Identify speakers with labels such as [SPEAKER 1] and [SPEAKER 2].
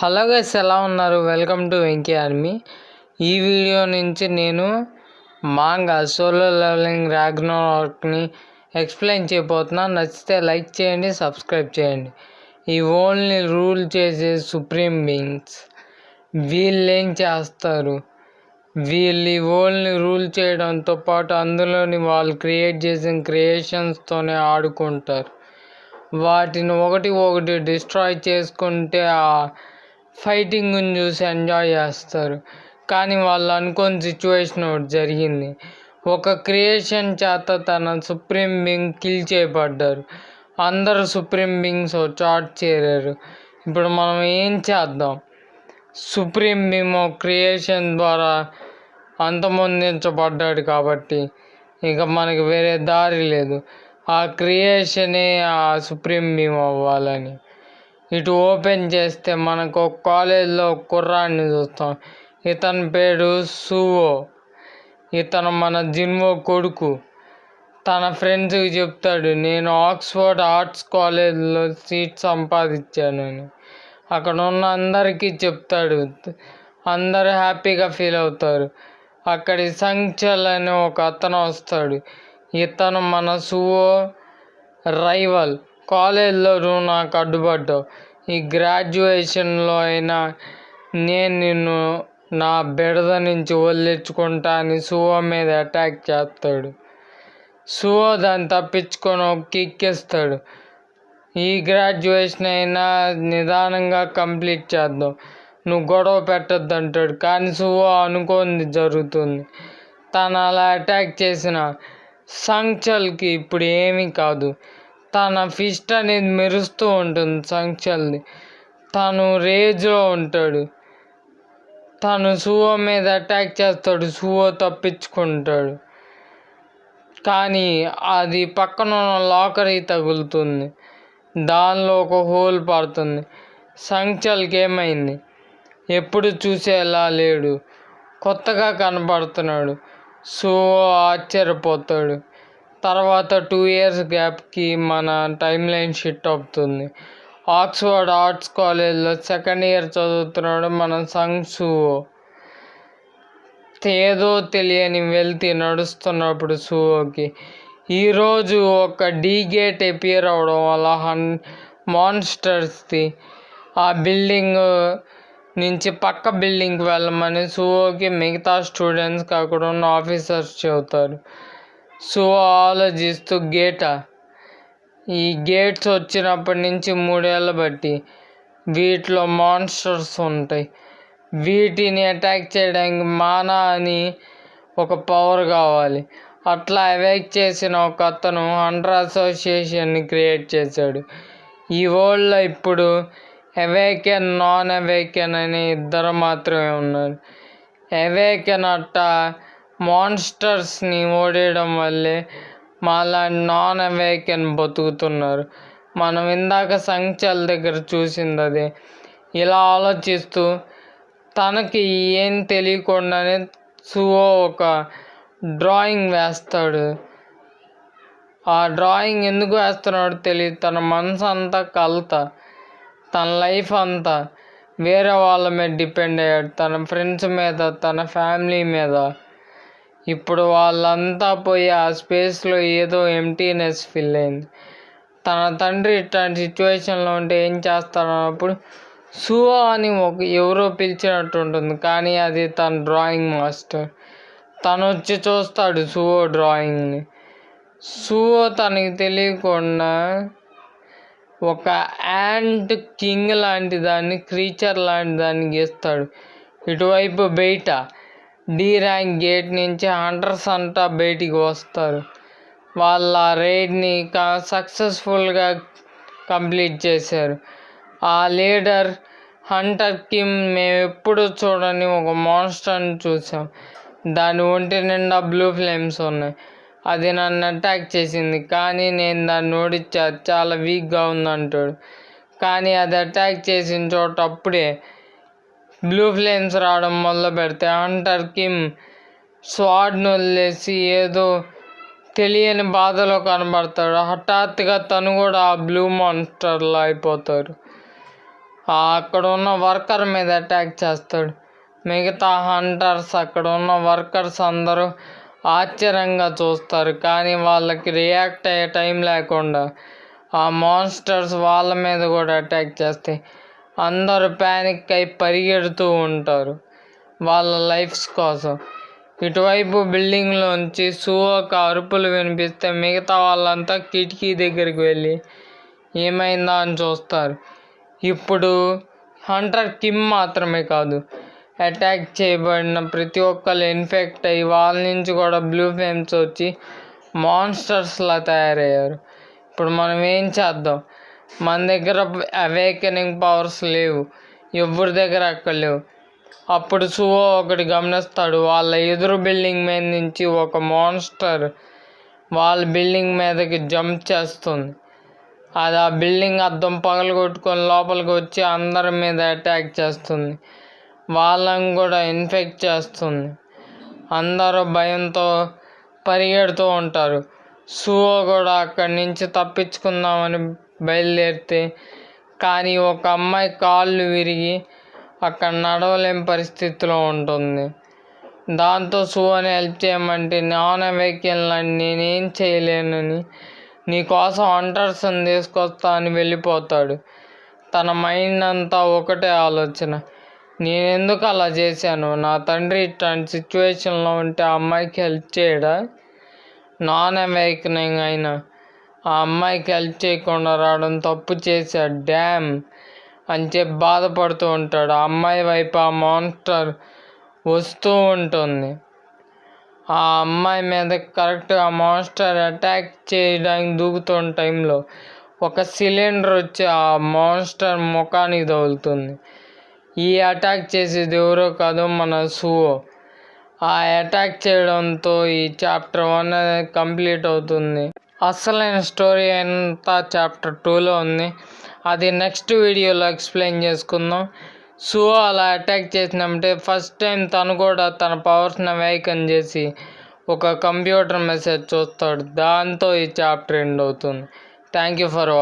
[SPEAKER 1] Hello guys, ఎలా ఉన్నారు? Welcome to Venky army. ఈ వీడియో నుంచి నేను మాంగా సోలో లెవెలింగ్ రాగ్నరోక్ని ఎక్స్ప్లెయిన్ చేయబోతున్నా. నచ్చితే లైక్ చేయండి, సబ్స్క్రైబ్ చేయండి. ఈ ఓన్లీ రూల్ చేసే సుప్రీం బీయింగ్స్ వీళ్ళు ఏం చేస్తారు? వీళ్ళు ఓన్లీ రూల్ చేయడంతో పాటు అందులోని వాళ్ళు క్రియేట్ చేసిన క్రియేషన్స్తోనే ఆడుకుంటారు. వాటిని ఒకటి డిస్ట్రాయ్ చేసుకుంటే ఆ ఫైటింగ్ని చూసి ఎంజాయ్ చేస్తారు. కానీ వాళ్ళు అనుకోని సిచ్యువేషన్ ఒకటి జరిగింది. ఒక క్రియేషన్ చేత తన సుప్రీం బీయింగ్ కిల్ చేయబడ్డారు. అందరు సుప్రీం బీయింగ్స్ ఒక చాట్ చేరారు. ఇప్పుడు మనం ఏం చేద్దాం? సుప్రీం బీయింగ్ క్రియేషన్ ద్వారా అంతమొందించబడ్డాడు కాబట్టి ఇక మనకి వేరే దారి లేదు. ఆ క్రియేషనే ఆ సుప్రీం బీయింగ్ అవ్వాలని. ఇటు ఓపెన్ చేస్తే మనకు ఒక కాలేజ్లో కుర్రాడిని చూస్తాం. ఇతని పేరు సువో. ఇతను మన జిన్వో కొడుకు. తన ఫ్రెండ్స్కి చెప్తాడు, నేను ఆక్స్ఫర్డ్ ఆర్ట్స్ కాలేజ్లో సీట్ సంపాదించానని. అక్కడ ఉన్న అందరికీ చెప్తాడు. అందరూ హ్యాపీగా ఫీల్ అవుతారు. అక్కడి సంచల్ అని ఒక అతను వస్తాడు. ఇతను మన సువో రైవల్. కాలేజ్లో నువ్వు నాకు అడ్డుపడ్డావు, ఈ గ్రాడ్యుయేషన్లో అయినా నేను నిన్ను నా బెడద నుంచి వదిలించుకుంటా అని సువో మీద అటాక్ చేస్తాడు. సువో దాన్ని తప్పించుకొని ఒక కిక్కిస్తాడు. ఈ గ్రాడ్యుయేషన్ అయినా నిదానంగా కంప్లీట్ చేద్దాం, నువ్వు గొడవ పెట్టద్దు అంటాడు. కానీ సువో అనుకోనిది జరుగుతుంది. తను అలా అటాక్ చేసిన సంచల్కి ఇప్పుడు ఏమీ కాదు. తన ఫిస్ట్ అనేది మెరుస్తూ ఉంటుంది సంచల్ది. తను రేజ్లో ఉంటాడు. తను సువో మీద అటాక్ చేస్తాడు. సువో తప్పించుకుంటాడు. కానీ అది పక్కన ఉన్న లాకర్కి తగులుతుంది. దానిలో ఒక హోల్ పడుతుంది. సంచల్కి ఏమైంది? ఎప్పుడు చూసేలా లేడు, కొత్తగా కనపడుతున్నాడు. సువో ఆశ్చర్యపోతాడు. తర్వాత 2 years గ్యాప్కి మన టైం లైన్ షిఫ్ట్ అవుతుంది. ఆక్స్ఫర్డ్ ఆర్ట్స్ కాలేజ్లో 2nd year చదువుతున్నాడు మన సువో. ఏదో తెలియని వెళ్తి నడుస్తున్నప్పుడు సువోకి ఈరోజు ఒక గేట్ అపియర్ అవడం వల్ల మాన్స్టర్స్ది ఆ బిల్డింగ్ నుంచి పక్క బిల్డింగ్కి వెళ్ళమని సువోకి మిగతా స్టూడెంట్స్కి అక్కడ ఉన్న ఆఫీసర్స్ చెబుతారు. సువో ఆలోచిస్తూ ఈ గేట్స్ వచ్చినప్పటి నుంచి 3 ఏళ్ళ బట్టి వీటిలో మాన్స్టర్స్ ఉంటాయి. వీటిని అటాక్ చేయడానికి మానా అని ఒక పవర్ కావాలి. అట్లా అవేక్ చేసిన ఒక అతను హంటర్ అసోసియేషన్ని క్రియేట్ చేశాడు. ఈ వరల్డ్లో ఇప్పుడు అవేకెన్, నాన్ అవేకెన్ అని ఇద్దరు మాత్రమే ఉన్నారు. అవేకెన్ మాన్స్టర్స్ని ఓడేయడం వల్లే మాలాంటి నాన్ అవేకెన్ బతుకుతున్నారు. మనం ఇందాక సంచల్ దగ్గర చూసింది అదే. ఇలా ఆలోచిస్తూ తనకి ఏం తెలియకుండానే సువో ఒక డ్రాయింగ్ వేస్తాడు. ఆ డ్రాయింగ్ ఎందుకు వేస్తున్నాడో తెలియదు. తన మనసు అంతా కలత, తన లైఫ్ అంతా వేరే వాళ్ళ మీద డిపెండ్ అయ్యాడు. తన ఫ్రెండ్స్ మీద, తన ఫ్యామిలీ మీద. ఇప్పుడు వాళ్ళంతా పోయి ఆ స్పేస్లో ఏదో ఎంటీనెస్ ఫీల్ అయింది. తన తండ్రి ఇట్లాంటి సిచ్యువేషన్లో ఉంటే ఏం చేస్తాడన్నప్పుడు సువో అని ఎవరో పిలిచినట్టు ఉంటుంది. కానీ అది తన డ్రాయింగ్ మాస్టర్. తను వచ్చి చూస్తాడు సువో డ్రాయింగ్ని. సువో తనకి తెలియకుండా ఒక యాంట్ కింగ్ లాంటి దాన్ని, క్రీచర్ లాంటి దాన్ని గీస్తాడు. ఇటువైపు బయట D ర్యాంక్ గేట్ నుంచి హంటర్స్ అంతా బయటికి వస్తారు. వాళ్ళ రైడ్ని సక్సెస్ఫుల్గా కంప్లీట్ చేశారు. ఆ లీడర్ హంటర్ కిమ్ మేము ఎప్పుడు చూడని ఒక మాన్స్టర్ని చూసాం. దాని ఒంటి నిండా బ్లూ ఫ్లేమ్స్ ఉన్నాయి. అది నన్ను అటాక్ చేసింది, కానీ నేను దాన్ని ఓడించా, చాలా వీక్గా ఉందంటాడు. కానీ అది అటాక్ చేసిన చోట అప్పుడే బ్లూ ఫ్లేమ్స్ రావడం మొదలు పెడితే హంటర్ కిమ్ స్వాడ్ను వదిలేసి ఏదో తెలియని బాధలో కనబడతాడు. హఠాత్తుగా తను కూడా ఆ బ్లూ మాన్స్టర్లా అయిపోతారు. అక్కడ ఉన్న వర్కర్ మీద అటాక్ చేస్తాడు. మిగతా హంటర్స్ అక్కడ ఉన్న వర్కర్స్ అందరూ ఆశ్చర్యంగా చూస్తారు. కానీ వాళ్ళకి రియాక్ట్ అయ్యే టైం లేకుండా ఆ మాన్స్టర్స్ వాళ్ళ మీద కూడా అటాక్ చేస్తాయి. అందరూ ప్యానిక్ అయి పరిగెడుతూ ఉంటారు వాళ్ళ లైఫ్స్ కోసం. ఇటువైపు బిల్డింగ్లోంచి సువోకు అరుపులు వినిపిస్తే మిగతా వాళ్ళంతా కిటికీ దగ్గరికి వెళ్ళి ఏమైందా అని చూస్తారు. ఇప్పుడు హంటర్ కిమ్ మాత్రమే కాదు, అటాక్ చేయబడిన ప్రతి ఒక్కరు ఇన్ఫెక్ట్ అయ్యి వాళ్ళ నుంచి కూడా బ్లూ ఫ్లేమ్స్ వచ్చి మాన్స్టర్స్లా తయారయ్యారు. ఇప్పుడు మనం ఏం చేద్దాం? మన దగ్గర అవేకెనింగ్ పవర్స్ లేవు, ఎవరి దగ్గర అక్కడ లేవు. అప్పుడు సువో ఒకటి గమనిస్తాడు. వాళ్ళ ఎదురు బిల్డింగ్ మీద నుంచి ఒక మాన్స్టర్ వాళ్ళ బిల్డింగ్ మీదకి జంప్ చేస్తుంది. అది ఆ బిల్డింగ్ అద్దం పగలగొట్టుకొని లోపలికి వచ్చి అందరి మీద అటాక్ చేస్తుంది. వాళ్ళని కూడా ఇన్ఫెక్ట్ చేస్తుంది. అందరూ భయంతో పరిగెడుతూ ఉంటారు. సువో కూడా అక్కడి నుంచి తప్పించుకుందామని బయలుదేరితే కానీ ఒక అమ్మాయి కాళ్ళు విరిగి అక్కడ నడవలేని పరిస్థితిలో ఉంటుంది. దాంతో సువోని హెల్ప్ చేయమంటే నాన్ అవేకెన్ నేనేం చేయలేనని నీకోసం హంటర్స్ని తీసుకొస్తా అని వెళ్ళిపోతాడు. తన మైండ్ అంతా ఒకటే ఆలోచన, నేనెందుకు అలా చేశాను? నా తండ్రి ఇట్లాంటి సిచ్యువేషన్లో ఉంటే ఆ అమ్మాయికి హెల్ప్ చేయడా? నాన్ అవేకనింగ్ అయినా ఆ అమ్మాయికి హెల్ప్ చేయకుండా రావడం తప్పు చేశాడు, డ్యామ్ అని చెప్పి బాధపడుతూ ఉంటాడు. ఆ అమ్మాయి వైపు ఆ మాన్స్టర్ వస్తూ ఉంటుంది. ఆ అమ్మాయి మీద కరెక్ట్గా మాన్స్టర్ అటాక్ చేయడానికి దూకుతున్న టైంలో ఒక సిలిండర్ వచ్చి ఆ మాన్స్టర్ ముఖానికి తగులుతుంది. ఈ అటాక్ చేసేది ఎవరో కాదు, మన సువో. ఆ అటాక్ చేయడంతో ఈ చాప్టర్ 1 అనేది కంప్లీట్ అవుతుంది. అసలైన స్టోరీ అంతా చాప్టర్ 2లో ఉంది. అది నెక్స్ట్ వీడియోలో ఎక్స్ప్లెయిన్ చేసుకుందాం. సువో అలా అటాక్ చేసినప్పుడే ఫస్ట్ టైం తను కూడా తన పవర్స్ని అవేకన్ చేసి ఒక కంప్యూటర్ మెసేజ్ చూస్తాడు. దాంతో ఈ చాప్టర్ ఎండ్ అవుతుంది. Thank you for watching.